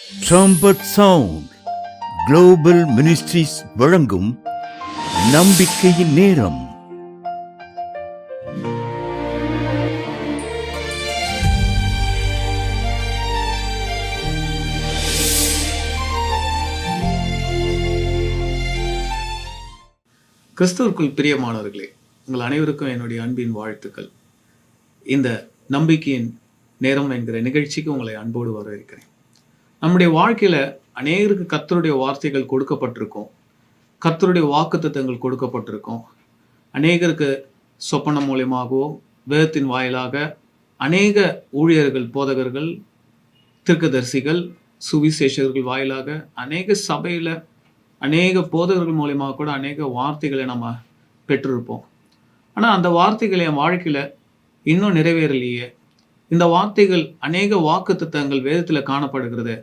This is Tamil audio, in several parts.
ட்ரம்பட் சவுண்ட் குளோபல் மினிஸ்ட்ரீஸ் வழங்கும் நம்பிக்கையின் நேரம். கிறிஸ்துவுக்குள் பிரியமானவர்களே, உங்கள் அனைவருக்கும் என்னுடைய அன்பின் வாழ்த்துக்கள். இந்த நம்பிக்கையின் நேரம் என்கிற நிகழ்ச்சிக்கு உங்களை அன்போடு வரவேற்கிறேன். நம்முடைய வாழ்க்கையில அநேகருக்கு கர்த்தருடைய வார்த்தைகள் கொடுக்கப்பட்டிருக்கும், கர்த்தருடைய வாக்குத்தத்தங்கள் கொடுக்கப்பட்டிருக்கும். அநேகருக்கு சொப்பனம் மூலியமாகவோ வேதத்தின் வாயிலாக அநேக ஊழியர்கள், போதகர்கள், தீர்க்கதரிசிகள், சுவிசேஷர்கள் வாயிலாக அநேக சபையில அநேக போதகர்கள் மூலியமாக கூட அநேக வார்த்தைகளை நம்ம பெற்றிருப்போம். ஆனால் அந்த வார்த்தைகள் என் வாழ்க்கையில் இன்னும் நிறைவேறலையே. இந்த வார்த்தைகள் அநேக வாக்குத்தத்தங்கள் வேதத்தில் காணப்படுகிறது.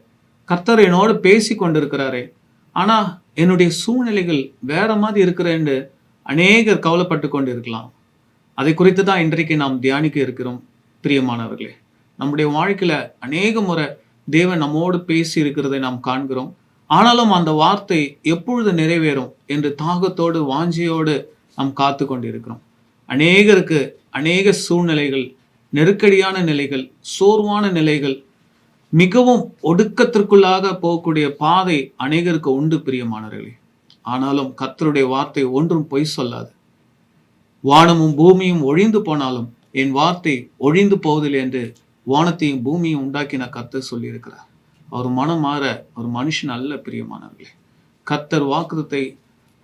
கர்த்தர் என்னோடு பேசி கொண்டிருக்கிறாரே, ஆனால் என்னுடைய சூழ்நிலைகள் வேற மாதிரி இருக்கிறேன்னு அநேகர் கவலைப்பட்டு கொண்டு இருக்கலாம். அதை குறித்து தான் இன்றைக்கு நாம் தியானிக்க இருக்கிறோம். பிரியமானவர்களே, நம்முடைய வாழ்க்கையில் அநேக முறை தேவன் நம்மோடு பேசி இருக்கிறதை நாம் காண்கிறோம். ஆனாலும் அந்த வார்த்தை எப்பொழுது நிறைவேறும் என்று தாகத்தோடு வாஞ்சியோடு நாம் காத்து கொண்டிருக்கிறோம். அநேகருக்கு அநேக சூழ்நிலைகள், நெருக்கடியான நிலைகள், சோர்வான நிலைகள், மிகவும் ஒடுக்கத்திற்குள்ளாக போகக்கூடிய பாதை அநேகருக்கு உண்டு பிரியமானவர்களே. ஆனாலும் கர்த்தருடைய வார்த்தை ஒன்றும் பொய் சொல்லாது. வானமும் பூமியும் ஒழிந்து போனாலும் என் வார்த்தை ஒழிந்து போவதில்லை என்று வானத்தையும் பூமியும் உண்டாக்கின கர்த்தர் சொல்லியிருக்கிறார். அவர் மனம் மாற ஒரு மனுஷன் அல்ல பிரியமானவர்களே. கர்த்தர் வாக்குத்தத்தை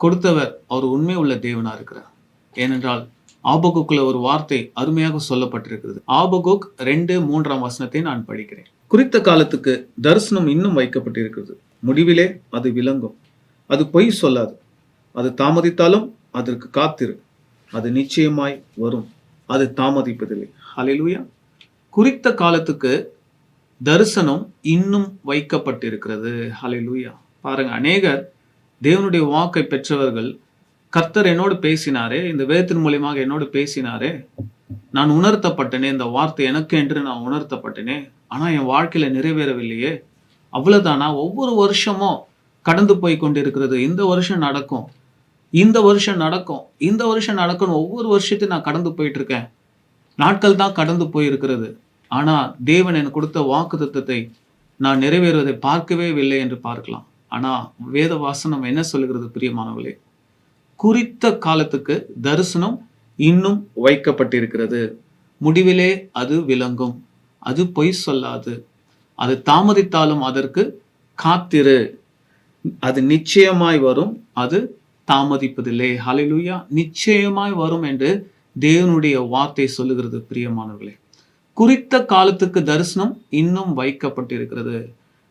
கொடுத்தவர், அவர் உண்மை உள்ள தேவனா இருக்கிறார். ஏனென்றால் ஆபகுக்குள்ள ஒரு வார்த்தை அருமையாக சொல்லப்பட்டிருக்கிறது. ஆபகுக் 2:3 நான் படிக்கிறேன். குறித்த காலத்துக்கு தரிசனம் இன்னும் வைக்கப்பட்டிருக்கிறது, முடிவிலே அது விளங்கும். அது பொய் சொல்லாது. அது தாமதித்தாலும் அதற்கு காத்திரு, அது நிச்சயமாய் வரும், அது தாமதிப்பதில்லை. ஹல்லேலூயா. குறித்த காலத்துக்கு தரிசனம் இன்னும் வைக்கப்பட்டிருக்கிறது. ஹல்லேலூயா. பாருங்க, அநேகர் தேவனுடைய வாக்கை பெற்றவர்கள், கர்த்தர் என்னோடு பேசினாரே, இந்த வேதத்தின் மூலியமாக என்னோடு பேசினாரே, நான் உணர்த்தப்பட்டனே, இந்த வார்த்தை எனக்கு என்று நான் உணர்த்தப்பட்டனே, ஆனா என் வாழ்க்கையில நிறைவேறவில்லையே, அவ்வளவுதானா? ஒவ்வொரு வருஷமும் கடந்து போய் கொண்டிருக்கிறது. இந்த வருஷம் நடக்கும், இந்த வருஷம் நடக்கும், இந்த வருஷம் நடக்கும், ஒவ்வொரு வருஷத்தையும் நான் கடந்து போயிட்டு இருக்கேன். நாட்கள் தான் கடந்து போயிருக்கிறது. ஆனா தேவன் எனக்கு கொடுத்த வாக்குத்தத்தத்தை நான் நிறைவேறுவதை பார்க்கவே இல்லை என்று பார்க்கலாம். ஆனா வேத வாசனம் என்ன சொல்லுகிறது பிரியமானவர்களே? குறித்த காலத்துக்கு தரிசனம் இன்னும் வைக்கப்பட்டிருக்கிறது, முடிவிலே அது விளங்கும், அது பொய் சொல்லாது, அது தாமதித்தாலும் அதற்கு காத்திரு, அது நிச்சயமாய் வரும், அது தாமதிப்பதில்லை. ஹல்லேலூயா. நிச்சயமாய் வரும் என்று தேவனுடைய வார்த்தை சொல்லுகிறது பிரியமானவர்களே. குறித்த காலத்துக்கு தரிசனம் இன்னும் வைக்கப்பட்டிருக்கிறது.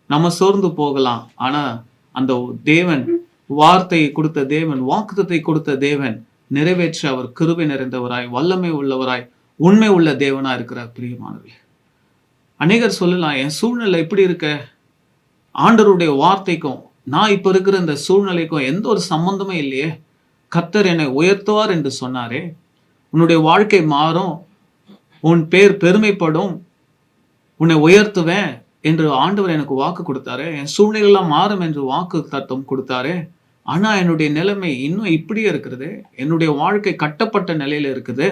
நம்ம சோர்ந்து போகலாம், ஆனா அந்த தேவன், வார்த்தையை கொடுத்த தேவன், வாக்குத்தத்தை கொடுத்த தேவன் நிறைவேற்ற அவர் கிருபை நிறைந்தவராய், வல்லமை உள்ளவராய், உண்மை உள்ள தேவனா இருக்கிறார் பிரியமானவர்களே. அநேகர் சொல்லலாம், என் சூழ்நிலை எப்படி இருக்க, ஆண்டவருடைய வார்த்தைக்கும் நான் இப்ப இருக்கிற இந்த சூழ்நிலைக்கும் எந்த ஒரு சம்பந்தமே இல்லையே, கர்த்தர் என்னை உயர்த்துவார் என்று சொன்னாரே, உன்னுடைய வாழ்க்கை மாறும், உன் பேர் பெருமைப்படும், உன்னை உயர்த்துவேன் என்று ஆண்டவர் எனக்கு வாக்கு கொடுத்தாரு, என் சூழ்நிலையெல்லாம் மாறும் என்று வாக்கு தத்துவம் கொடுத்தாரு. ஆனா என்னுடைய நிலைமை இன்னும் இப்படியே இருக்கிறது, என்னுடைய வாழ்க்கை கட்டப்பட்ட நிலையில இருக்குது,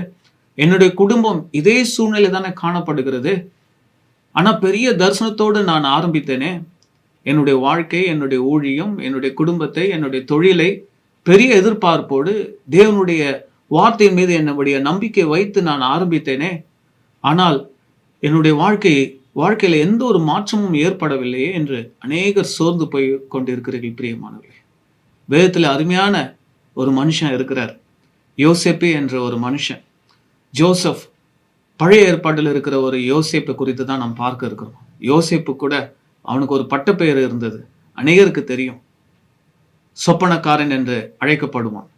என்னுடைய குடும்பம் இதே சூழ்நிலை தானே காணப்படுகிறது. ஆனா பெரிய தரிசனத்தோடு நான் ஆரம்பித்தேனே, என்னுடைய வாழ்க்கை, என்னுடைய ஊழியம், என்னுடைய குடும்பத்தை, என்னுடைய தொழிலை பெரிய எதிர்பார்ப்போடு தேவனுடைய வார்த்தையின் மீது என்னுடைய நம்பிக்கை வைத்து நான் ஆரம்பித்தேனே, ஆனால் என்னுடைய வாழ்க்கையில எந்த ஒரு மாற்றமும் ஏற்படவில்லையே என்று அநேகர் சோர்ந்து போய் கொண்டிருக்கிறீர்கள் பிரியமானவர்களே. வேதத்தில் அருமையான ஒரு மனுஷன் இருக்கிறார், யோசேப்பு என்ற ஒரு மனுஷன். ஜோசப், பழைய ஏற்பாட்டில் இருக்கிற ஒரு யோசேப்பை குறித்து தான் நாம் பார்க்க இருக்கிறோம். யோசேப்பு கூட அவனுக்கு ஒரு பட்டப்பெயர் இருந்தது, அநேகருக்கு தெரியும், சொப்பனக்காரன் என்று அழைக்கப்படுவான்.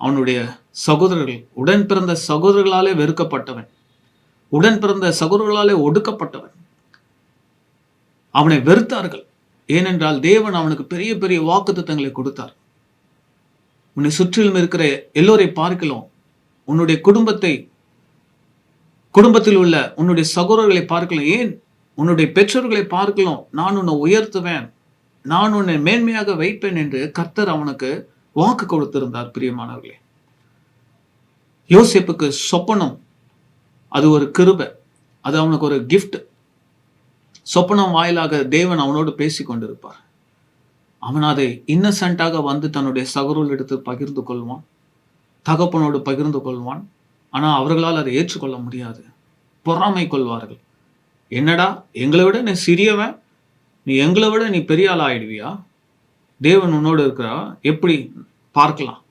அவனுடைய சகோதரர்கள், உடன் பிறந்த சகோதரர்களாலே வெறுக்கப்பட்டவன், உடன் பிறந்த சகோதரர்களாலே ஒடுக்கப்பட்டவன். அவனை வெறுத்தார்கள். ஏனென்றால் தேவன் அவனுக்கு பெரிய பெரிய வாக்குத்தத்தங்களை கொடுத்தார். உன்னை சுற்றிலும் இருக்கிற எல்லோரை பார்க்கலாம், உன்னுடைய குடும்பத்தில் உள்ள உன்னுடைய சகோதரர்களை பார்க்கலாம், ஏன் உன்னுடைய பெற்றோர்களை பார்க்கலாம், நான் உன்னை உயர்த்துவேன், நான் உன்னை மேன்மையாக வைப்பேன் என்று கர்த்தர் அவனுக்கு வாக்கு கொடுத்திருந்தார். பிரியமானவர்களே, யோசேப்புக்கு சொப்பனம் அது ஒரு கிருபை, அது அவனுக்கு ஒரு கிஃப்ட். சொப்பனம் வாயிலாக தேவன் அவனோடு பேசி கொண்டிருப்பார். அவன் அதை இன்னசென்ட்டாக வந்து தன்னுடைய சகோதரர்களிடத்து பகிர்ந்து கொள்வான், தகப்பனோடு பகிர்ந்து கொள்வான். ஆனால் அவர்களால் அதை ஏற்றுக்கொள்ள முடியாது, பொறாமை கொள்வார்கள். என்னடா, எங்களை விட நீ சிறியவன், நீ எங்களை விட நீ பெரிய ஆள் ஆயிடுவியா? தேவன் உன்னோடு இருக்கிறா, எப்படி பார்க்கலாம்,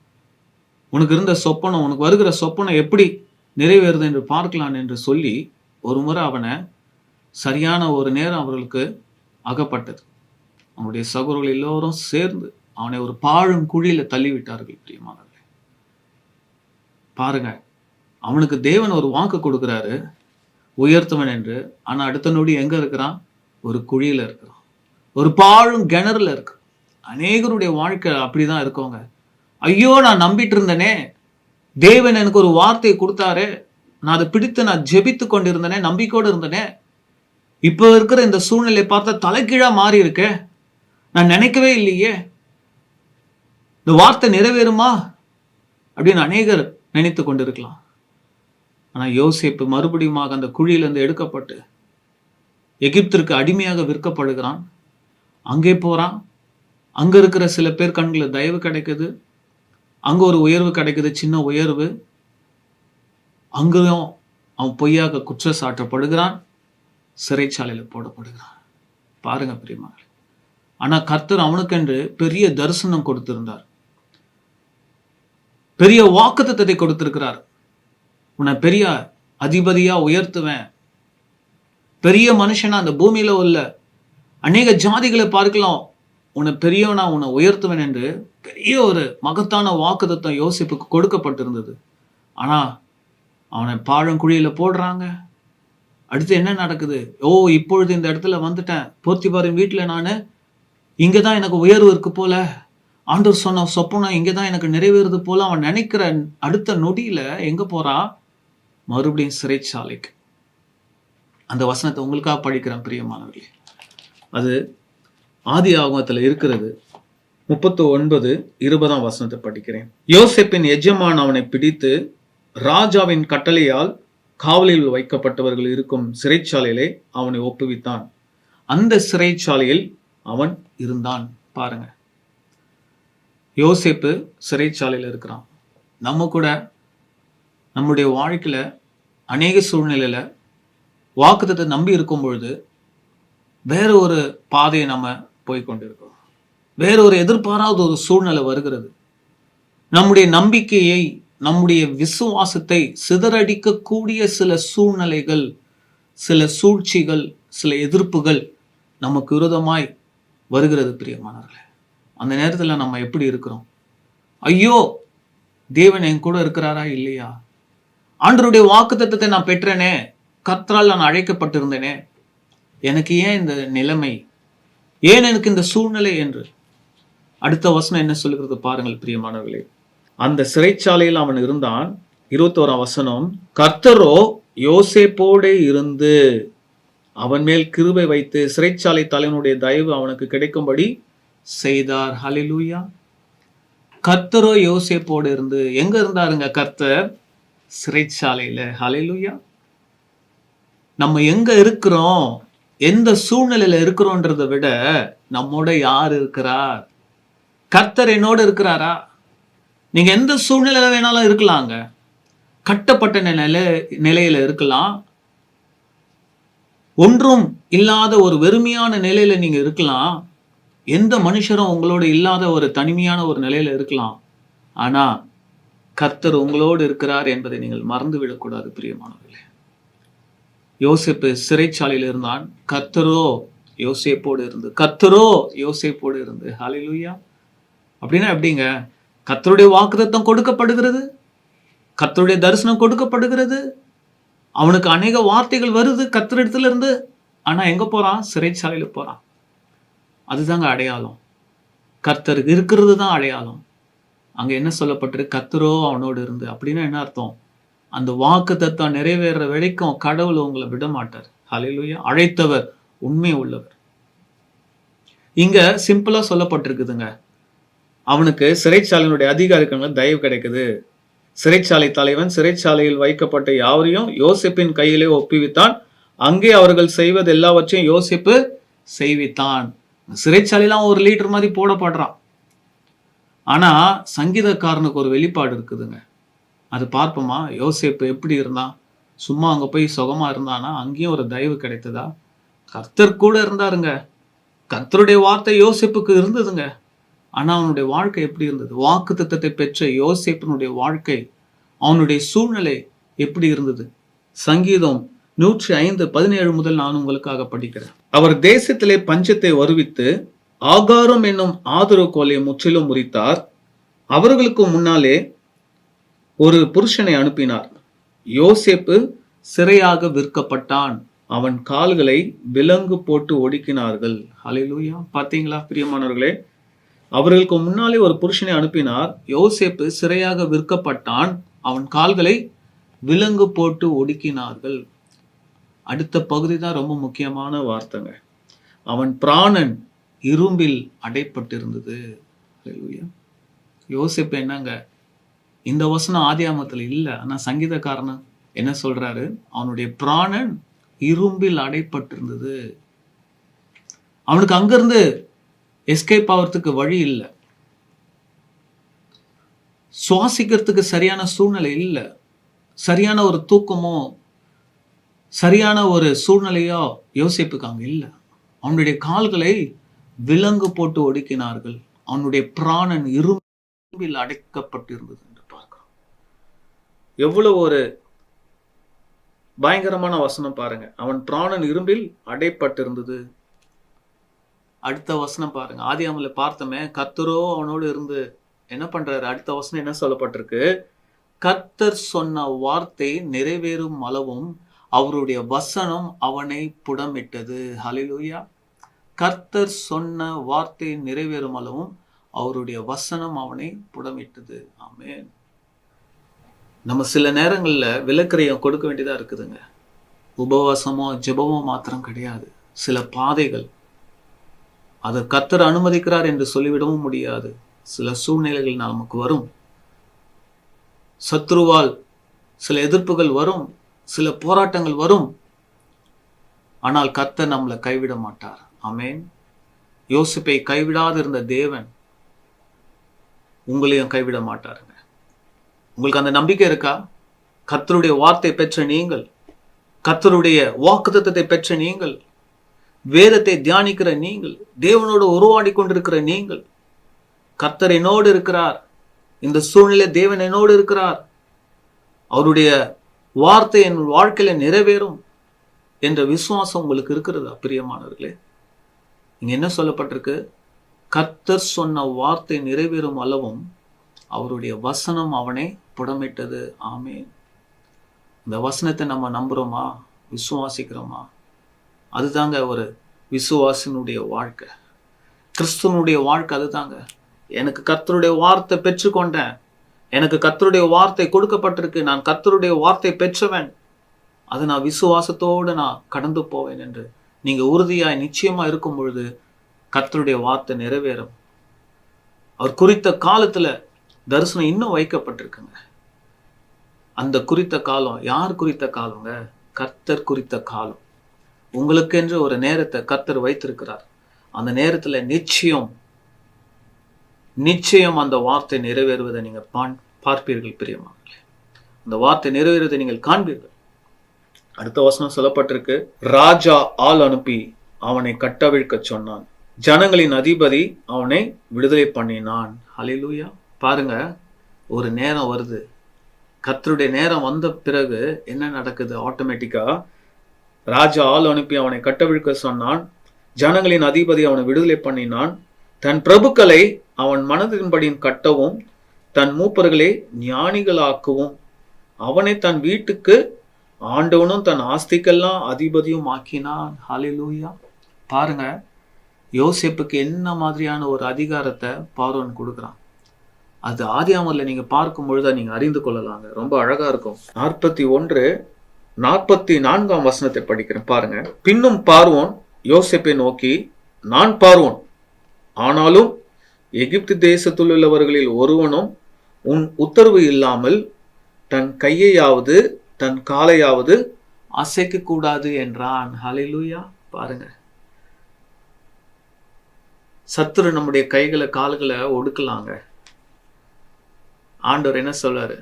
உனக்கு இருந்த சொப்பனம், உனக்கு வருகிற சொப்பனம் எப்படி நிறைவேறுது என்று பார்க்கலாம் என்று சொல்லி ஒரு முறை அவனை சரியான ஒரு நேரம் அவர்களுக்கு அகப்பட்டது. அவனுடைய சகோதரர்கள் எல்லோரும் சேர்ந்து அவனை ஒரு பாழும் குழியில தள்ளிவிட்டார்கள். பிரியமானவர்களே, பாருங்க, அவனுக்கு தேவன் ஒரு வாக்கு கொடுக்கிறாரு, உயர்த்துவன் என்று. ஆனா அடுத்த நொடி எங்க இருக்கிறான்? ஒரு குழியில இருக்கிறான், ஒரு பாழும் கிணறுல இருக்கு. அநேகருடைய வாழ்க்கை அப்படிதான் இருக்கவங்க. ஐயோ, நான் நம்பிட்டு இருந்தனே, தேவன் எனக்கு ஒரு வார்த்தையை கொடுத்தாரு, நான் அதை பிடித்து நான் ஜெபித்து கொண்டிருந்தனே, நம்பிக்கையோடு இருந்தனே, இப்போ இருக்கிற இந்த சூழ்நிலை பார்த்தா தலைகீழா மாறி இருக்க, நான் நினைக்கவே இல்லையே, இந்த வார்த்தை நிறைவேறுமா அப்படின்னு அநேகர் நினைத்து கொண்டிருக்கலாம். ஆனா யோசேப்பு மறுபடியும் அந்த குழியிலிருந்து எடுக்கப்பட்டு எகிப்திற்கு அடிமையாக விற்கப்படுகிறான். அங்கே போறான், அங்க இருக்கிற சில பேர் கண்களில் தயவு கிடைக்குது, அங்க ஒரு உயர்வு கிடைக்குது, சின்ன உயர்வு. அங்கேயும் அவன் பொய்யாக குற்றம் சாட்டப்படுகிறான், சிறைச்சாலையில போடப்படுகிறான். பாருங்க பிரியமானவர்களே, ஆனா கர்த்தர் அவனுக்கென்று பெரிய தரிசனம் கொடுத்திருந்தார், பெரிய வாக்குத்தத்தத்தை கொடுத்திருக்கிறார். உன்னை பெரிய அதிபதியா உயர்த்துவேன், பெரிய மனுஷனா அந்த பூமியில உள்ள அநேக ஜாதிகளை பார்க்கலாம், உன்னை பெரியவனா உன்னை உயர்த்துவேன் என்று பெரிய ஒரு மகத்தான வாக்குத்தத்தம் யோசேப்புக்கு கொடுக்கப்பட்டிருந்தது. ஆனா அவனை பாழங்குழியில போடுறாங்க. அடுத்து என்ன நடக்குது? ஓ, இப்பொழுது இந்த இடத்துல வந்துட்டேன், போத்திபாரின் வீட்டுல நானு, இங்கதான் எனக்கு உயர்வு இருக்கு போல, ஆண்டவர் சொன்ன சொப்பனம் இங்கதான் எனக்கு நிறைவேறுது போல அவன் நினைக்கிற அடுத்த நொடியில எங்க போறான்? மறுபடியும் சிறைச்சாலைக்கு. அந்த வசனத்தை உங்களுக்காக படிக்கிறேன் பிரியமானவர்களே. அது ஆதி ஆகமத்தில் இருக்கிறது. 39:20 வசனத்தை படிக்கிறேன். யோசேப்பின் எஜமான் அவனை பிடித்து ராஜாவின் கட்டளையால் காவலில் வைக்கப்பட்டவர்கள் இருக்கும் சிறைச்சாலையிலே அவனை ஒப்புவித்தான். அந்த சிறைச்சாலையில் அவன் இருந்தான். பாருங்க, யோசேப்பு சிறைச்சாலையில் இருக்கிறான். நம்ம கூட நம்முடைய வாழ்க்கையில அநேக சூழ்நிலையில வாக்குத்தத்தை நம்பி இருக்கும் பொழுது வேற ஒரு பாதையை நம்ம போய்கொண்டிருக்கோம். வேற ஒரு எதிர்பாராத ஒரு சூழ்நிலை வருகிறது. நம்முடைய நம்பிக்கையை, நம்முடைய விசுவாசத்தை சிதறடிக்கக்கூடிய சில சூழ்நிலைகள், சில சூழ்ச்சிகள், சில எதிர்ப்புகள் நமக்கு விரோதமாய் வருகிறது பிரியமானவர்களே. அந்த நேரத்தில் நம்ம எப்படி இருக்கிறோம்? ஐயோ, தேவன் என் கூட இருக்கிறாரா இல்லையா? ஆண்டவருடைய வாக்குத்தத்தத்தை நான் பெற்றேனே, கர்த்தரால் நான் அழைக்கப்பட்டிருந்தேனே, எனக்கு ஏன் இந்த நிலைமை, ஏன் எனக்கு இந்த சூழ்நிலை என்று. அடுத்த வசனம் என்ன சொல்லுகிறது பாருங்கள் பிரியமானவர்களே. அந்த சிறைச்சாலையில் அவன் இருந்தான். 21 வசனம், கர்த்தரோ யோசேப்போடே இருந்து அவன் மேல் கிருபை வைத்து சிறைச்சாலை தலைவனுடைய தயவு அவனுக்கு கிடைக்கும்படி செய்தார். ஹல்லேலூயா. கர்த்தரோ யோசேப்போடு இருந்து. எங்க இருந்தாருங்க கர்த்தர்? சிறைச்சாலையில. ஹல்லேலூயா. நம்ம எங்க இருக்கிறோம், எந்த சூழ்நிலையில இருக்கிறோன்றதை விட நம்மோட யார் இருக்கிறார்? கர்த்தர் என்னோடு இருக்கிறாரா? நீங்க எந்த சூழ்நிலையில வேணாலும் இருக்கலாங்க. கட்டப்பட்ட நிலையில இருக்கலாம், ஒன்றும் இல்லாத ஒரு வெறுமையான நிலையில நீங்க இருக்கலாம், எந்த மனுஷரும் உங்களோட இல்லாத ஒரு தனிமையான ஒரு நிலையில இருக்கலாம். ஆனா கர்த்தர் உங்களோடு இருக்கிறார் என்பதை நீங்கள் மறந்து விடக்கூடாது பிரியமானவர்களே. யோசேப்பு சிறைச்சாலையில் இருந்தான். கர்த்தரோ யோசேப்போடு இருந்து. கர்த்தரோ யோசேப்போடு இருந்து. ஹல்லேலூயா. அப்படின்னா எப்படிங்க? கர்த்தருடைய வாக்குத்தத்தம் கொடுக்கப்படுகிறது, கர்த்தருடைய தரிசனம் கொடுக்கப்படுகிறது, அவனுக்கு அநேக வார்த்தைகள் வருது கர்த்தரிடத்துல இருந்து. ஆனா எங்க போறான்? சிறைச்சாலையில போறான். அதுதாங்க அடையாளம். கர்த்தர் இருக்கிறது தான் அடையாளம். அங்க என்ன சொல்லப்பட்டிருக்கு? கர்த்தரோ அவனோடு இருந்து. அப்படின்னா என்ன அர்த்தம்? அந்த வாக்குத்தத்தம் நிறைவேற வரைக்கும் கடவுள் உங்களை விட மாட்டார். ஹல்லேலூயா. அழைத்தவர் உண்மை உள்ளவர். இங்க சிம்பிளா சொல்லப்பட்டிருக்குதுங்க. அவனுக்கு சிறைச்சாலையினுடைய அதிகாரிகள் தயவு கிடைக்குது. சிறைச்சாலை தலைவன் சிறைச்சாலையில் வைக்கப்பட்ட யாவரையும் யோசேப்பின் கையிலே ஒப்புவித்தான். அங்கே அவர்கள் செய்வது எல்லாவற்றையும் யோசேப்பு செய்வித்தான். சிறைச்சாலையெல்லாம் ஒரு லீடர் மாதிரி போடப்படுறான். ஆனா சங்கீதக்காரனுக்கு ஒரு வெளிப்பாடு இருக்குதுங்க. அது பார்ப்போமா? யோசேப்பு எப்படி இருந்தான்? சும்மா அங்க போய் சுகமா இருந்தானா? அங்கேயும் ஒரு தயவு கிடைத்ததா? கர்த்தர் கூட இருந்தாருங்க. கர்த்தருடைய வார்த்தை யோசேப்புக்கு இருந்ததுங்க. ஆனா அவனுடைய வாழ்க்கை எப்படி இருந்தது? வாக்குத்தத்தத்தை பெற்ற யோசேப்பினுடைய வாழ்க்கை, அவனுடைய சூழ்நிலை எப்படி இருந்தது? சங்கீதம் 105:17 முதல் நான் உங்களுக்காக படிக்கிறேன். அவர் தேசத்திலே பஞ்சத்தை வருவித்து ஆகாரம் என்னும் ஆதரவு கோலை முற்றிலும் முறித்தார். அவர்களுக்கு முன்னாலே ஒரு புருஷனை அனுப்பினார். யோசேப்பு சிறையாக விற்கப்பட்டான். அவன் கால்களை விலங்கு போட்டு ஒடுக்கினார்கள். ஹல்லேலூயா. பாத்தீங்களா பிரியமானவர்களே? அவர்களுக்கு முன்னாலே ஒரு புருஷனை அனுப்பினார். யோசேப்பு சிறையாக விற்கப்பட்டான். அவன் கால்களை விலங்கு போட்டு ஒடுக்கினார்கள். அடுத்த பகுதி தான் ரொம்ப முக்கியமான வார்த்தைங்க. அவன் பிராணன் இரும்பில் அடைப்பட்டிருந்தது. ஹல்லேலூயா. யோசேப்பு என்னங்க, இந்த வசனம் ஆதியாமத்துல இல்ல. ஆனா சங்கீதக்காரன் என்ன சொல்றாரு? அவனுடைய பிராணன் இரும்பில் அடைப்பட்டிருந்தது. அவனுக்கு அங்கிருந்து எஸ்கேப் ஆகிறதுக்கு வழி இல்லை. சுவாசிக்கிறதுக்கு சரியான சூழ்நிலை இல்லை. சரியான ஒரு தூக்கமோ சரியான ஒரு சூழ்நிலையோ யோசேப்புக்கு அங்க இல்லை. அவனுடைய கால்களை விலங்கு போட்டு ஒடுக்கினார்கள். அவனுடைய பிராணன் இரும்பில் அடைக்கப்பட்டிருந்தது என்று பார்க்கிறோம். எவ்வளவு ஒரு பயங்கரமான வசனம் பாருங்க. அவன் பிராணன் இரும்பில் அடைப்பட்டிருந்தது. அடுத்த வசனம் பாருங்க. ஆதியாமல பார்த்தோமே, கர்த்தரோ அவனோடு இருந்து என்ன பண்றாரு? அடுத்த வசனம் என்ன சொல்லப்பட்டிருக்கு? கர்த்தர் சொன்ன வார்த்தை நிறைவேறும் அளவும் அவருடைய வசனம் அவனை புடமிட்டது. ஹல்லேலூயா. கர்த்தர் சொன்ன வார்த்தை நிறைவேறும் அளவும் அவருடைய வசனம் அவனை புடமிட்டது. ஆமென். நம்ம சில நேரங்கள்ல விலக்கிரயம் கொடுக்க வேண்டியதா இருக்குதுங்க. உபவாசமோ ஜெபமோ மாத்திரம் கிடையாது. சில பாதைகள் அதை கர்த்தர் அனுமதிக்கிறார் என்று சொல்லிவிடவும் முடியாது. சில சூழ்நிலைகள் நமக்கு வரும். சத்ருவால் சில எதிர்ப்புகள் வரும், சில போராட்டங்கள் வரும். ஆனால் கர்த்தர் நம்மளை கைவிட மாட்டார். ஆமென். யோசேப்பை கைவிடாது இருந்த தேவன் உங்களையும் கைவிட மாட்டாருங்க. உங்களுக்கு அந்த நம்பிக்கை இருக்கா? கர்த்தருடைய வார்த்தை பெற்ற நீங்கள், கர்த்தருடைய வாக்குத்தத்தத்தை பெற்ற நீங்கள், வேதத்தை தியானிக்கிற நீங்கள், தேவனோடு உருவாடி கொண்டிருக்கிற நீங்கள், கர்த்தர் என்னோடு இருக்கிறார், இந்த சூழ்நிலை தேவன் என்னோடு இருக்கிறார், அவருடைய வார்த்தை என் வாழ்க்கையில நிறைவேறும் என்ற விசுவாசம் உங்களுக்கு இருக்கிறதா பிரியமானவர்களே? இங்க என்ன சொல்லப்பட்டிருக்கு? கர்த்தர் சொன்ன வார்த்தை நிறைவேறும் அளவும் அவருடைய வசனம் அவனை புடமிட்டது. ஆமென். இந்த வசனத்தை நம்ம நம்புறோமா? விசுவாசிக்கிறோமா? அதுதாங்க ஒரு விசுவாசினுடைய வாழ்க்கை. கிறிஸ்துவனுடைய வாழ்க்கை அதுதாங்க. எனக்கு கர்த்தருடைய வார்த்தை பெற்றுக்கொண்டேன், எனக்கு கர்த்தருடைய வார்த்தை கொடுக்கப்பட்டிருக்கு, நான் கர்த்தருடைய வார்த்தை பெற்றவன், அது நான் விசுவாசத்தோடு நான் கடந்து போவேன் என்று நீங்க உறுதியாய் நிச்சயமா இருக்கும் பொழுது கர்த்தருடைய வார்த்தை நிறைவேறும். அவர் குறித்த காலத்துல தரிசனம் இன்னும் வைக்கப்பட்டிருக்குங்க. அந்த குறித்த காலம் யார் குறித்த காலங்க? கர்த்தர் குறித்த காலம். உங்களுக்கென்று ஒரு நேரத்தை கர்த்தர் வைத்திருக்கிறார். அந்த நேரத்துல நிச்சயம் அந்த வார்த்தை நிறைவேறுவதை நீங்க பார்ப்பீர்கள் பிரியமானவர்களே. அந்த வார்த்தை நிறைவேறுவதை நீங்கள் காண்பீர்கள். அடுத்த வசனம் சொல்லப்பட்டிருக்கு, ராஜா ஆள் அனுப்பி அவனை கட்டவிழ்க்க சொன்னான், ஜனங்களின் அதிபதி அவனை விடுதலை பண்ணினான். ஹல்லேலூயா. பாருங்க, ஒரு நேரம் வருது. கர்த்தருடைய நேரம் வந்த பிறகு என்ன நடக்குது? ஆட்டோமேட்டிக்கா ராஜா ஆள் அனுப்பி அவனை கட்டவிழ்க்க சொன்னான், ஜனங்களின் அதிபதி அவனை விடுதலை பண்ணினான், தன் பிரபுக்களை அவன் மனதின்படி கட்டவும் தன் மூப்பர்களை ஞானிகளாக்கவும் அவனை தன் வீட்டுக்கு ஆண்டவனும் தன் ஆஸ்திக்கெல்லாம் அதிபதியும் ஆக்கினான். ஹல்லேலூயா. பாருங்க, யோசேப்புக்கு என்ன மாதிரியான ஒரு அதிகாரத்தை பார்வோன் கொடுக்குறான். அது ஆதியாமத்துல நீங்க பார்க்கும் பொழுது நீங்க அறிந்து கொள்ளலாங்க. ரொம்ப அழகா இருக்கும். 41:44 வசனத்தை படிக்கிறேன் பாருங்க. பின்னும் பார்வோன் யோசேப்பை நோக்கி, நான் பார்வோன், ஆனாலும் எகிப்து தேசத்தில் உள்ளவர்களில் ஒருவனும் உன் உத்தரவு இல்லாமல் தன் கையையாவது தன் காலையாவது அசைக்க கூடாது என்றான். ஹல்லேலூயா. பாருங்க, சத்துரு நம்முடைய கைகளை கால்களை ஒடுக்கலாங்க. ஆண்டவர் என்ன சொல்றாரு?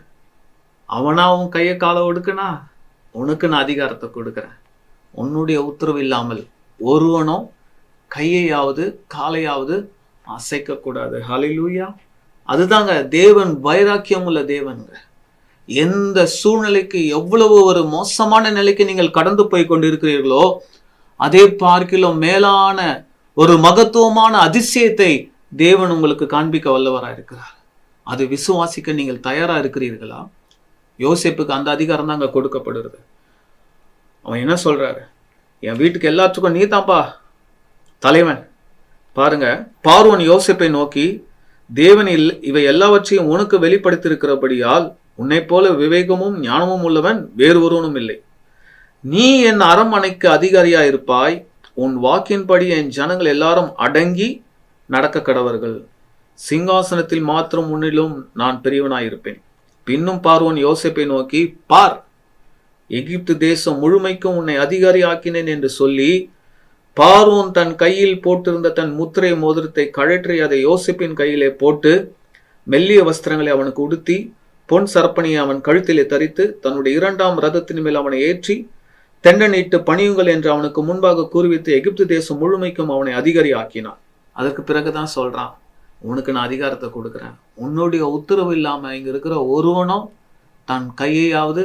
அவனா உன் கையை காலை ஒடுக்குனா உனக்கு நான் அதிகாரத்தை கொடுக்குறேன். உன்னுடைய உத்தரவு இல்லாமல் ஒருவனும் கையையாவது காலையாவது அசைக்க கூடாது. ஹல்லேலூயா. அதுதாங்க தேவன், வைராக்கியம் உள்ள தேவனுங்க. எந்த சூழ்நிலைக்கு, எவ்வளவு ஒரு மோசமான நிலைக்கு நீங்கள் கடந்து போய் கொண்டிருக்கிறீர்களோ அதே பார்க்கிலும் மேலான ஒரு மகத்துவமான அதிசயத்தை தேவன் உங்களுக்கு காண்பிக்க வல்லவராக இருக்கிறார். அது விசுவாசிக்க நீங்கள் தயாரா இருக்கிறீர்களா? யோசேப்புக்கு அந்த அதிகாரம் தான் அங்க கொடுக்கப்படுறது. அவன் என்ன சொல்றாரு? என் வீட்டுக்கு எல்லாத்துக்கும் நீ தான்ப்பா தலைவன். பாருங்க, பார்வோன் யோசேப்பை நோக்கி, தேவன் இவை எல்லாவற்றையும் உனக்கு வெளிப்படுத்தியிருக்கிறபடியால் உன்னை போல விவேகமும் ஞானமும் உள்ளவன் வேறு ஒருவனும் இல்லை. நீ என் அரண்மனைக்கு அதிகாரியா இருப்பாய். உன் வாக்கின்படி என் ஜனங்கள் எல்லாரும் அடங்கி நடக்க கடவர்கள். சிங்காசனத்தில் மாத்திரம் உன்னிலும் நான் பெரியவனாயிருப்பேன். பின்னும் பார்வோன் யோசேப்பை நோக்கி, பார், எகிப்து தேசம் முழுமைக்கும் உன்னை அதிகாரி ஆக்கினேன் என்று சொல்லி, பார்வோன் தன் கையில் போட்டிருந்த தன் முத்திரை மோதிரத்தை கழற்றி அதை யோசேப்பின் கையிலே போட்டு மெல்லிய வஸ்திரங்களை அவனுக்கு உடுத்தி பொன் சரப்பணியை அவன் கழுத்திலே தரித்து தன்னுடைய 2ஆம் ரதத்தின் மேல் அவனை ஏற்றி தெண்டனிட்டு பணியுங்கள் என்று அவனுக்கு முன்பாக கூறுவித்து எகிப்து தேசம் முழுமைக்கும் அவனை அதிகாரி ஆக்கினான். அதற்கு பிறகுதான் சொல்றான், உனக்கு நான் அதிகாரத்தை கொடுக்குறேன். உன்னுடைய உத்தரவு இல்லாம இங்க இருக்கிற ஒருவனும் தன் கையையாவது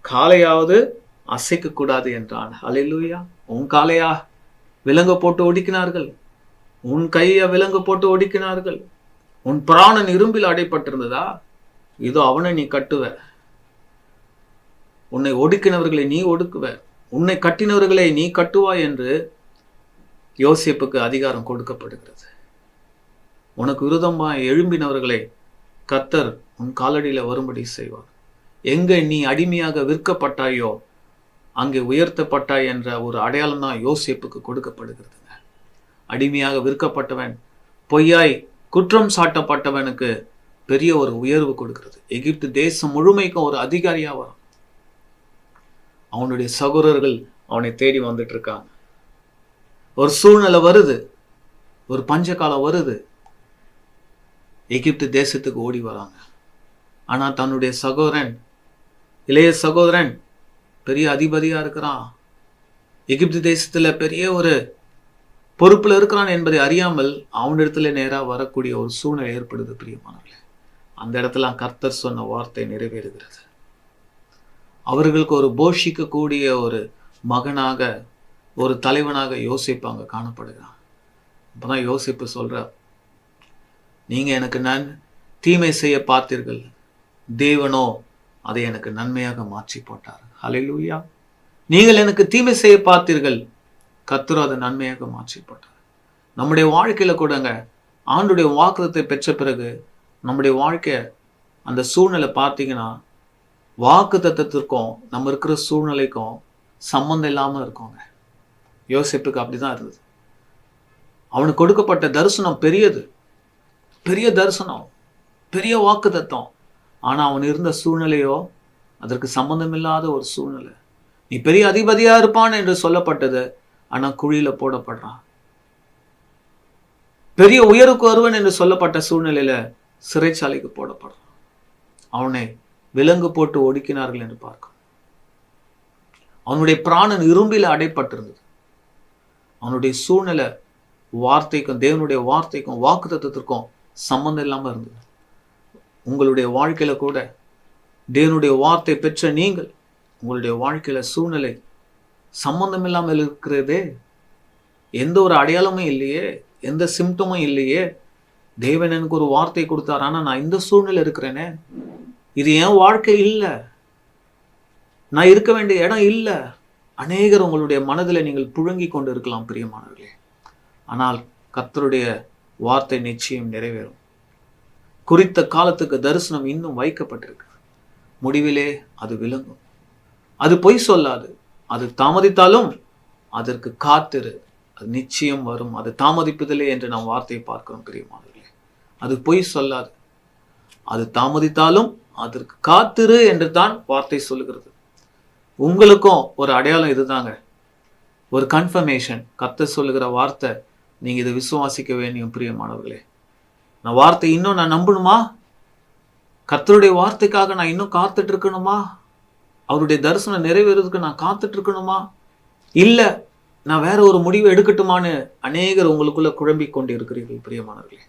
காலையாவது அசைக்க கூடாது என்றான். ஹல்லேலூயா. உன் காலையா விலங்கு போட்டு ஒடுக்கினார்கள், உன் கையை விலங்கு போட்டு ஒடுக்கினார்கள். உன் பிராணன் இரும்பில் அடைப்பட்டிருந்ததா? இதோ அவனை நீ கட்டுவ. உன்னை ஒடுக்கினவர்களை நீ ஒடுக்குவ, உன்னை கட்டினவர்களை நீ கட்டுவாய் என்று யோசேப்புக்கு அதிகாரம் கொடுக்கப்படுகிறது. உனக்கு விரோதமாய் எழும்பினவர்களை கர்த்தர் உன் காலடியில வரும்படி செய்வார். எங்க நீ அடிமையாக விற்கப்பட்டாயோ அங்கே உயர்த்தப்பட்டாய் என்ற ஒரு அடையாளம் தான் யோசேப்புக்கு கொடுக்கப்படுகிறதுங்க. அடிமையாக விற்கப்பட்டவன், பொய்யாய் குற்றம் சாட்டப்பட்டவனுக்கு பெரிய ஒரு உயர்வு கொடுக்கிறது. எகிப்து தேசம் முழுமைக்கும் ஒரு அதிகாரியா வரும். அவனுடைய சகோதரர்கள் அவனை தேடி வந்துட்டு இருக்காங்க. ஒரு சூழ்நிலை வருது, ஒரு பஞ்ச காலம் வருது, எகிப்து தேசத்துக்கு ஓடி வராங்க. ஆனா தன்னுடைய சகோதரன், இளைய சகோதரன் பெரிய அதிபதியா இருக்கிறான், எகிப்து தேசத்துல பெரிய ஒரு பொறுப்புல இருக்கிறான் என்பதை அறியாமல் அவனிடத்துல நேரா வரக்கூடிய ஒரு சூழ்நிலை ஏற்படுது. பிரியமானவர்களே, அந்த இடத்துல கர்த்தர் சொன்ன வார்த்தை நிறைவேறுகிறது. அவர்களுக்கு ஒரு போஷிக்கக்கூடிய ஒரு மகனாக, ஒரு தலைவனாக யோசேப்பு அங்க காணப்படுகிறான். அப்பதான் யோசேப்பு சொல்றார், நீங்க எனக்கு தீமை செய்ய பார்த்தீர்கள், தேவனோ அதை எனக்கு நன்மையாக மாற்றி போட்டார். ஹல்லேலூயா. நீங்கள் எனக்கு தீமை செய்ய பார்த்தீர்கள், கர்த்தர் அதை நன்மையாக மாற்றி போட்டார். நம்முடைய வாழ்க்கையில கூடங்க ஆண்டுடைய வாக்குத்தத்தை பெற்ற பிறகு நம்முடைய வாழ்க்கை அந்த சூழ்நிலை பார்த்தீங்கன்னா வாக்குத்தத்தத்திற்கும் நம்ம இருக்கிற சூழ்நிலைக்கும் சம்பந்தம் இல்லாம இருக்கோங்க. யோசேப்புக்கு அப்படிதான் இருந்தது. அவனுக்கு கொடுக்கப்பட்ட தரிசனம் பெரியது, பெரிய தரிசனம், பெரிய வாக்குத்தத்தம். ஆனா அவன் இருந்த சூழ்நிலையோ அதற்கு சம்பந்தமில்லாத ஒரு சூழ்நிலை. நீ பெரிய அதிபதியா இருப்பான் என்று சொல்லப்பட்டது, ஆனா குழியில போடப்படுறான். பெரிய உயருக்கு வருவன் என்று சொல்லப்பட்ட சூழ்நிலையில சிறைச்சாலைக்கு போடப்படுறான். அவனை விலங்கு போட்டு ஒடுக்கினார்கள் என்று பார்க்கும். அவனுடைய பிராணன் இரும்பில அடைப்பட்டிருந்தது. அவனுடைய சூழ்நிலை வார்த்தைக்கும், தேவனுடைய வார்த்தைக்கும், வாக்குத்தத்தத்திற்கும் சம்பந்தம் இல்லாம இருந்தது. உங்களுடைய வாழ்க்கையில கூட தேவனுடைய வார்த்தை பெற்ற நீங்கள், உங்களுடைய வாழ்க்கையில சூழ்நிலை சம்பந்தம் இல்லாமல் இருக்கிறதே, எந்த ஒரு அடையாளமும் இல்லையே, எந்த சிம்டமும் இல்லையே. தேவன் எனக்கு ஒரு வார்த்தை கொடுத்தார், ஆனா நான் இந்த சூழ்நிலை இருக்கிறேனே, இது என் வாழ்க்கை இல்லை, நான் இருக்க வேண்டிய இடம் இல்லை. அநேகர் உங்களுடைய மனதில் நீங்கள் புழுங்கி கொண்டு இருக்கலாம் பிரியமானவர்களே. ஆனால் கர்த்தருடைய வார்த்தை நிச்சயம் நிறைவேறும். குறித்த காலத்துக்கு தரிசனம் இன்னும் வைக்கப்பட்டிருக்கு. முடிவிலே அது விளங்கும். அது பொய் சொல்லாது. அது தாமதித்தாலும் அதற்கு காத்திரு. அது நிச்சயம் வரும். அது தாமதிப்பதில்லை என்று நாம் வார்த்தையை பார்க்கிறோம் பிரியமானவர்களே. அது பொய் சொல்லாது. அது தாமதித்தாலும் அதற்கு காத்திரு என்று தான் வார்த்தை சொல்லுகிறது. உங்களுக்கும் ஒரு அடையாளம் இதுதாங்க, ஒரு கன்ஃபர்மேஷன். கர்த்தர் சொல்லுகிற வார்த்தை, நீங்க இதை விசுவாசிக்க வேண்டிய பிரியமானவர்களே. நான் வார்த்தை இன்னும் நான் நம்பணுமா? கர்த்தருடைய வார்த்தைக்காக நான் இன்னும் காத்துட்டு இருக்கணுமா? அவருடைய தரிசனம் நிறைவேறதுக்கு நான் காத்துட்டு இருக்கணுமா? இல்ல நான் வேற ஒரு முடிவை எடுக்கட்டுமான்னு அநேகர் உங்களுக்குள்ள குழம்பிக் கொண்டு இருக்கிறீர்கள் பிரியமானவர்களே.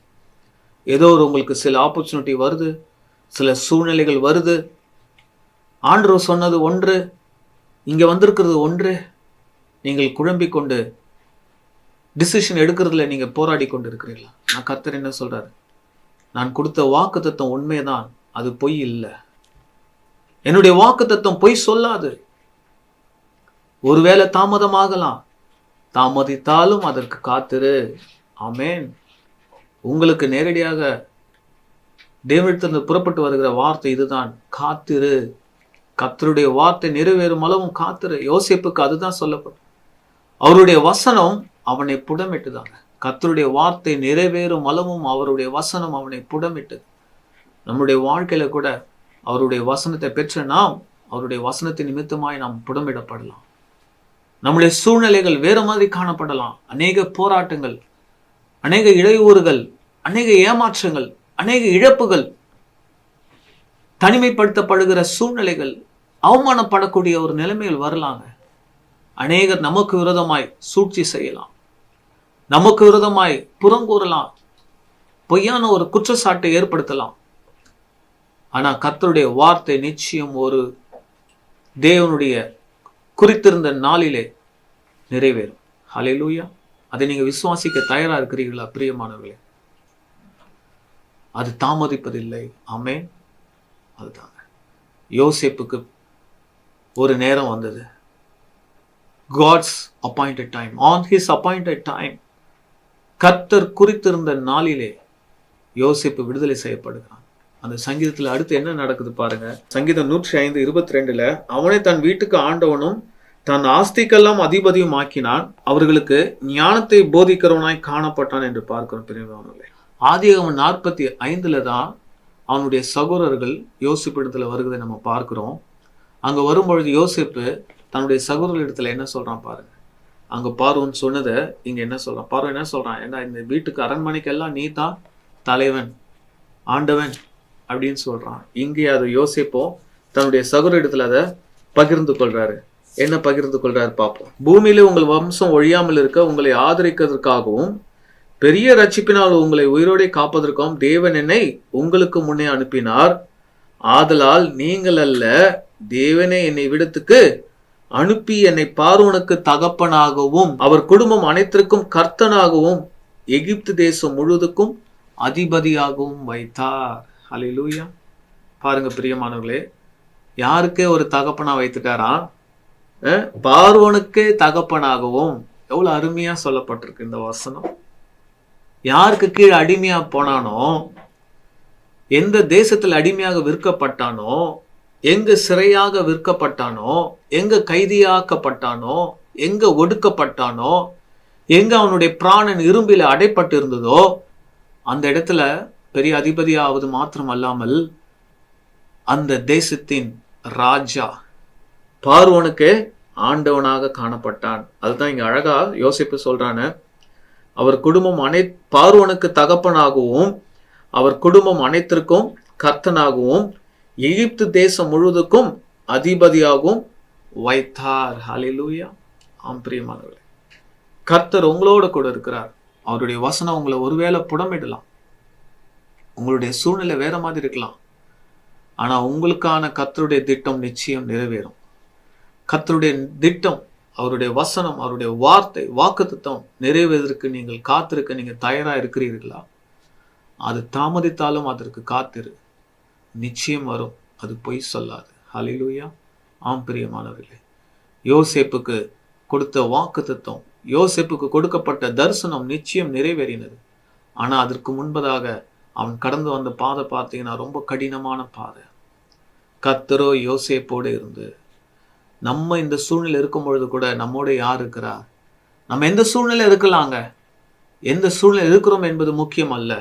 ஏதோ ஒரு உங்களுக்கு சில ஆப்பர்ச்சுனிட்டி வருது, சில சூழ்நிலைகள் வருது. ஆண்டவர் சொன்னது ஒன்று, இங்க வந்திருக்கிறது ஒன்று. நீங்கள் குழம்பிக் கொண்டு டிசிஷன் எடுக்கிறதுல நீங்க போராடி கொண்டு இருக்கிறீங்களா? நான் கர்த்தர் என்ன சொல்றாரு, நான் கொடுத்த வாக்குத்தத்தம் உண்மைதான், அது பொய் இல்லை. என்னுடைய வாக்குத்தத்தம் பொய் சொல்லாது. ஒருவேளை தாமதமாகலாம், தாமதித்தாலும் அதற்கு காத்திரு. ஆமென். உங்களுக்கு நேரடியாக தேவனிடத்திலிருந்து புறப்பட்டு வருகிற வார்த்தை இதுதான், காத்திரு. கர்த்தருடைய வார்த்தை நிறைவேறும் அளவும் காத்திரு. யோசேப்புக்கு அதுதான் சொல்லப்படும். அவருடைய வசனம் அவனை புடமிட்டுதாங்க. கர்த்தருடைய வார்த்தை நிறைவேறும் அளவும் அவருடைய வசனம் அவனை புடமிட்டது. நம்முடைய வாழ்க்கையில கூட அவருடைய வசனத்தை பெற்ற நாம் அவருடைய வசனத்தின் நிமித்தமாய் நாம் புடமிடப்படலாம். நம்முடைய சூழ்நிலைகள் வேற மாதிரி காணப்படலாம். அநேக போராட்டங்கள், அநேக இடையூறுகள், அநேக ஏமாற்றங்கள், அநேக இழப்புகள், தனிமைப்படுத்தப்படுகிற சூழ்நிலைகள், அவமானப்படக்கூடிய ஒரு நிலைமையில் வரலாங்க. அநேகர் நமக்கு விரோதமாய் சூழ்ச்சி செய்யலாம், நமக்கு விரோதமாய் புறங்கூறலாம், பொய்யான ஒரு குற்றச்சாட்டை ஏற்படுத்தலாம். ஆனா கர்த்தருடைய வார்த்தை நிச்சயம் ஒரு தேவனுடைய குறித்திருந்த நாளிலே நிறைவேறும். ஹல்லேலூயா. அதை நீங்க விசுவாசிக்க தயாரா இருக்கிறீர்களா பிரியமானவர்களே? அது தாமதிப்பதில்லை. ஆமென். அதுதாங்க யோசேப்புக்கு ஒரு நேரம் வந்தது. God's appointed time, on his appointed time. கர்த்தர் குறித்திருந்த நாளிலே யோசேப்பு விடுதலை செய்யப்படுகிறான். அந்த சங்கீதத்துல அடுத்து என்ன நடக்குது பாருங்க. சங்கீதம் 105:22 அவனை தன் வீட்டுக்கு ஆண்டவனும் தன் ஆஸ்திக்கெல்லாம் அதிபதியும் ஆக்கினான், அவர்களுக்கு ஞானத்தை போதிக்கிறவனாய் காணப்பட்டான் என்று பார்க்கிறோம் பிரியமானவர்களே. ஆதியாகமம் 45 தான் அவனுடைய சகோதரர்கள் யோசேப்பு இடத்துல வருகிறதை நம்ம பார்க்கிறோம். அங்க வரும்பொழுது யோசேப்பு தன்னுடைய சகோதரர்களிடத்துல என்ன சொல்றான் பாருங்க. அங்க பார்வோன் சொன்னதை இங்க என்ன சொல்றான். பார்வோன் என்ன சொல்றான், ஏன்னா இந்த வீட்டுக்கு அரண்மனைக்கெல்லாம் நீ தான் தலைவன், ஆண்டவன் அப்படின்னு சொல்றான். இங்கே அது யோசேப்போ தன்னுடைய சகோதர இடத்துல அதை பகிர்ந்து கொள்றாரு. என்ன பகிர்ந்து கொள்றாரு பார்ப்போம். பூமியில உங்கள் வம்சம் ஒழியாமல் இருக்க உங்களை ஆதரிக்கிறதுக்காகவும் பெரிய ரட்சிப்பினால் உங்களை உயிரோடே காப்பதற்காகவும் தேவன் என்னை உங்களுக்கு முன்னே அனுப்பினார். ஆதலால் நீங்கள் அல்ல, தேவனே என்னை விடத்துக்கு அனுப்பி என்னை பார்வோனுக்கு தகப்பனாகவும் அவர் குடும்பம் அனைத்திற்கும் கர்த்தனாகவும் எகிப்து தேசம் முழுவதுக்கும் அதிபதியாகவும் வைத்தார். ஹல்லேலூயா. பாருங்க பிரியமானவர்களே, யாருக்கே ஒரு தகப்பனா வைத்துட்டாரா? பார்வோனுக்கே தகப்பனாகவும். எவ்வளவு அருமையா சொல்லப்பட்டிருக்கு இந்த வசனம். யாருக்கு கீழே அடிமையா போனானோ, எந்த தேசத்தில் அடிமையாக விற்கப்பட்டானோ, எங்க சிறையாக விற்கப்பட்டானோ, எங்க கைதியாக்கப்பட்டானோ, எங்க ஒடுக்கப்பட்டானோ, எங்க அவனுடைய பிராணன் இரும்பில அடைப்பட்டு இருந்ததோ அந்த இடத்துல பெரிய அதிபதியாவது மாத்திரம் அல்லாமல் அந்த தேசத்தின் ராஜா பார்வோனுக்கு ஆண்டவனாக காணப்பட்டான். அதுதான் இங்க அழகா யோசிப்பு சொல்றானு. அவர் குடும்பம் பார்வோனுக்கு தகப்பனாகவும் அவர் குடும்பம் அனைத்திற்கும் கர்த்தனாகவும் எகிப்து தேசம் முழுவதுக்கும் அதிபதியாகவும் வைத்தார். ஹல்லேலூயா. ஆம் பிரியமானவர்களே, கர்த்தர் உங்களோட கூட இருக்கிறார். அவருடைய வசனம் உங்களை ஒருவேளை புடமிடலாம், உங்களுடைய சூழ்நிலை வேற மாதிரி இருக்கலாம். ஆனா உங்களுக்கான கர்த்தருடைய திட்டம் நிச்சயம் நிறைவேறும். கர்த்தருடைய திட்டம், அவருடைய வசனம், அவருடைய வார்த்தை, வாக்குத்தத்தம் நிறைவேறதற்கு நீங்கள் காத்திருக்க நீங்க தயாரா இருக்கிறீர்களா? அது தாமதித்தாலும் அதற்கு காத்திரு, நிச்சயம் வரும். அது பொய் சொல்லாது. ஹல்லேலூயா. ஆம் பிரியமானவர்களே, யோசேப்புக்கு கொடுத்த வாக்குத்தத்தம், யோசேப்புக்கு கொடுக்கப்பட்ட தரிசனம் நிச்சயம் நிறைவேறினது. ஆனா அதற்கு முன்பதாக அவன் கடந்து வந்த பாதை பார்த்தீங்கன்னா ரொம்ப கடினமான பாதை. கர்த்தரோ யோசேப்போடு இருந்து, நம்ம இந்த சூழ்நிலை இருக்கும் பொழுது கூட நம்மோட யார் இருக்கிறா? நம்ம எந்த சூழ்நிலை இருக்கலாங்க, எந்த சூழ்நிலை இருக்கிறோம் என்பது முக்கியம் அல்ல.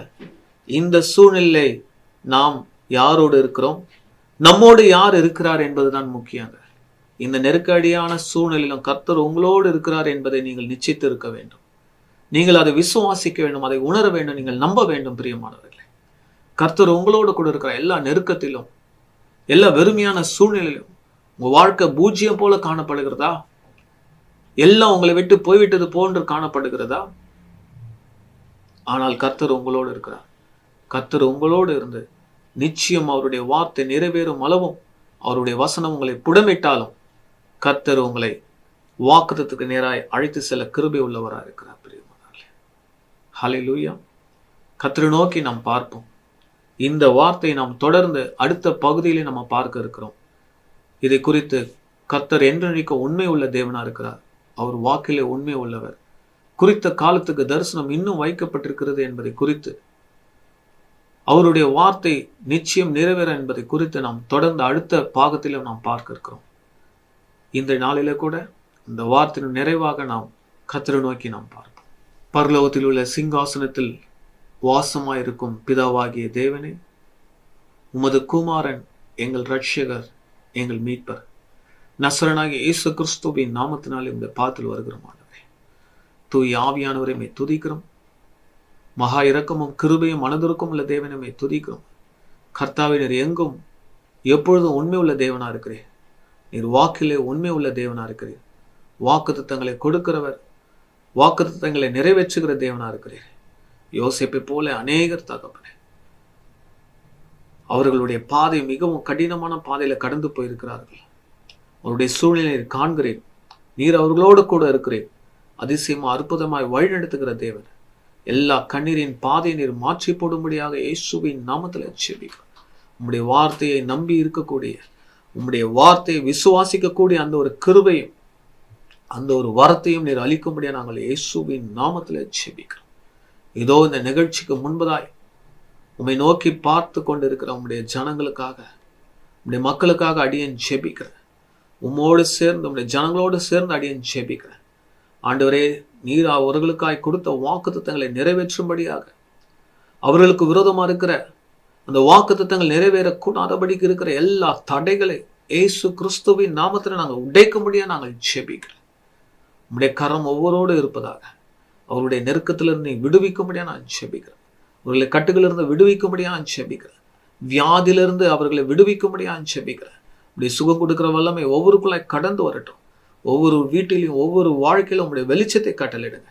இந்த சூழ்நிலை நாம் யாரோடு இருக்கிறோம், நம்மோடு யார் இருக்கிறார் என்பதுதான் முக்கியங்க. இந்த நெருக்கடியான சூழ்நிலையிலும் கர்த்தர் உங்களோடு இருக்கிறார் என்பதை நீங்கள் நிச்சயித்து இருக்க வேண்டும். நீங்கள் அதை விசுவாசிக்க வேண்டும், அதை உணர வேண்டும், நீங்கள் நம்ப வேண்டும். பிரியமானவர்களே, கர்த்தர் உங்களோடு கூட இருக்கிற எல்லா நெருக்கத்திலும், எல்லா வெறுமையான சூழ்நிலையிலும் உங்க வாழ்க்கை பூஜ்ஜியம் போல காணப்படுகிறதா, எல்லாம் உங்களை விட்டு போய்விட்டது போன்று காணப்படுகிறதா? ஆனால் கர்த்தர் உங்களோடு இருக்கிறார். கர்த்தர் உங்களோடு இருந்து நிச்சயம் அவருடைய வார்த்தை நிறைவேறும் அளவும், அவருடைய வசனம் உங்களை புடமிட்டாலும் கர்த்தர் உங்களை வாக்குத்தத்துக்கு நேராய் அழைத்து செல்ல கிருபை உள்ளவராக இருக்கிறார். பிரியமானவர்களே, ஹல்லேலூயா. கர்த்தரை நோக்கி நாம் பார்ப்போம். இந்த வார்த்தை நாம் தொடர்ந்து அடுத்த பகுதியிலே நம்ம பார்க்க இருக்கிறோம். இதை குறித்து கர்த்தர் என்றென்றைக்கும் உண்மை உள்ள தேவனா இருக்கிறார். அவர் வாக்கிலே உண்மை உள்ளவர். குறித்த காலத்துக்கு தரிசனம் இன்னும் வைக்கப்பட்டிருக்கிறது என்பதை குறித்து, அவருடைய வார்த்தை நிச்சயம் நிறைவேற என்பதை குறித்து நாம் தொடர்ந்து அடுத்த பாகத்திலும் நாம் பார்க்க இருக்கிறோம். இந்த நாளில கூட இந்த வார்த்தையின் நிறைவாக நாம் கர்த்தரை நோக்கி நாம் பார்ப்போம். பரலோகத்தில் உள்ள சிங்காசனத்தில் வாசமாயிருக்கும் பிதாவாகிய தேவனே, உமது குமாரன் எங்கள் இரட்சகர், எங்கள் மீட்பர் நசரனாகிய இயேசு கிறிஸ்துவின் நாமத்தினாலே இந்த பாத்தில் வருகிறோம். ஆண்டவரே, தூய ஆவியானவரை துதிக்கிறோம். மகா இரக்கமும் கிருபையும் மனதிற்கும் உள்ள தேவனமே துதிக்கிறோம். கர்த்தாவே, நீர் எங்கும் எப்பொழுதும் உண்மை உள்ள தேவனா இருக்கிறேன். நீர் வாக்கிலே உண்மை உள்ள தேவனா இருக்கிறீர். வாக்குத்தத்தங்களை கொடுக்கிறவர், வாக்குத்தத்தங்களை நிறைவேற்றுகிற தேவனா இருக்கிறீர். யோசேப்பை போல அநேகர் தகப்பனே, அவர்களுடைய பாதை மிகவும் கடினமான பாதையில கடந்து போயிருக்கிறார்கள். அவருடைய சூழ்நிலையை காண்கிறேன். நீர் அவர்களோடு கூட இருக்கிறேன். அதிசயமா அற்புதமாய் வழிநடத்துகிற தேவன், எல்லா கண்ணீரின் பாதையை நீர் மாற்றி போடும்படியாக இயேசுவின் நாமத்தில் ஜெபிக்கிறோம். உம்முடைய வார்த்தையை நம்பி இருக்கக்கூடிய, உம்முடைய வார்த்தையை விசுவாசிக்கக்கூடிய அந்த ஒரு கிருபையும் அந்த ஒரு வரத்தையும் நீர் அளிக்கும்படியாக நாங்கள் இயேசுவின் நாமத்தில் ஜெபிக்கிறோம். இதோ இந்த நிகழ்ச்சிக்கு முன்பதாய் உம்மை நோக்கி பார்த்து கொண்டிருக்கிற உம்முடைய ஜனங்களுக்காக, உம்முடைய மக்களுக்காக அடியேன் ஜெபிக்கிறேன். உம்மோடு சேர்ந்து, உம்முடைய ஜனங்களோடு சேர்ந்து அடியேன் ஜெபிக்கிறேன். ஆண்டவரே, நீர் அவர்களுக்காய் கொடுத்த வாக்குத்தத்தங்களை நிறைவேற்றும்படியாக, அவர்களுக்கு விரோதமா இருக்கிற அந்த வாக்குத்தத்தங்கள் நிறைவேறக்கூடாதபடிக்கு இருக்கிற எல்லா தடைகளை இயேசு கிறிஸ்துவின் நாமத்தில் நாங்கள் உடைக்கும்படியாக நாங்கள் ஜெபிக்கிறோம். உம்முடைய கரம் ஒவ்வொருவரோடு இருப்பதாக, அவருடைய நெருக்கத்திலிருந்து நீ விடுவிக்கும்படியாக நான் ஜெபிக்கிறேன். அவர்களை கட்டுகளிலிருந்து விடுவிக்கும்படியாக நான் ஜெபிக்கிறேன். வியாதியிலிருந்து அவர்களை விடுவிக்கும்படியாக நான் ஜெபிக்கிறேன். இப்படி சுகம் கொடுக்கிற வல்லமை ஒவ்வொருக்குள்ளாய் கடந்து வரட்டும். ஒவ்வொரு வீட்டிலையும், ஒவ்வொரு வாழ்க்கையிலும் உங்களுடைய வெளிச்சத்தை கட்டளிடுங்க.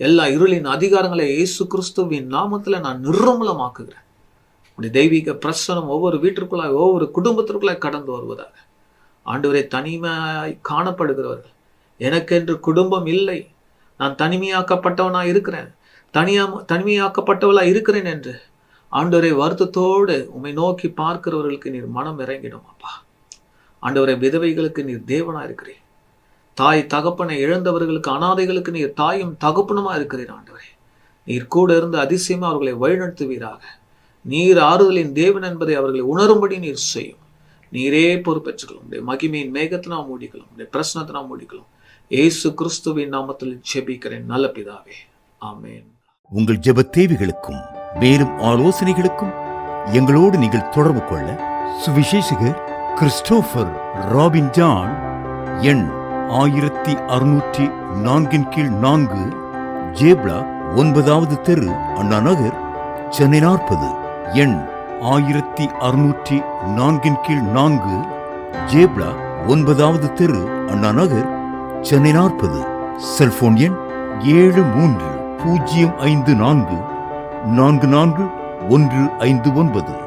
எல்லா இருளின் அதிகாரங்களை இயேசு கிறிஸ்துவின் நாமத்தில் நான் நிர்மூலமாக்குகிறேன். உடைய தெய்வீக பிரசனம் ஒவ்வொரு வீட்டிற்குள்ளாய், ஒவ்வொரு குடும்பத்திற்குள்ளாய் கடந்து வருவதாக. ஆண்டவரே, தனிமையாய் காணப்படுகிறவர்கள், எனக்கென்று குடும்பம் இல்லை, நான் தனிமையாக்கப்பட்டவனாய் இருக்கிறேன், தனிமையாக்கப்பட்டவளாய் இருக்கிறேன் என்று ஆண்டவரை வருத்தத்தோடு உம்மை நோக்கி பார்க்கிறவர்களுக்கு நீர் மனம் இறங்கிடும். அப்பா ஆண்டவரை, விதவைகளுக்கு நீர் தேவனா இருக்கிறேன். தாய் தகப்பனை இழந்தவர்களுக்கு, அனாதைகளுக்கு நீர் தாயும் தகப்பனுமா இருக்கிறீர். ஆண்டவரே, நீர் கூட இருந்து அதிசயமா அவர்களை வழிநடத்துவீராக. நீர் ஆறுதலின் தேவன் என்பதை அவர்களை உணரும்படி நீர் செய்யும். நீரே பொறுப்பேற்றுக்கலாம். உடைய மகிமையின் மேகத்தை நாம் மூடிக்கலாம், உடைய பிரசனத்தை நாம் மூடிக்கலாம். இயேசு கிறிஸ்துவின் நாமத்தில் ஜெபிக்கிறேன் நல்ல பிதாவே, ஆமென். உங்கள் ஜெப தேவைகளுக்கும் மேலும் ஆலோசனைகளுக்கும் எங்களோடு நீங்கள் தொடர்பு கொள்ள சுவிசேஷகர் கிறிஸ்டோபர் ராபின் ஜான், எண் 1604/4, ஜேப்லா 9வது தெரு, அண்ணா நகர், சென்னை 40. எண் 1604/4, ஜேப்லா 9வது தெரு, அண்ணா நகர், சென்னை 40. செல்போன் எண் 730544445159.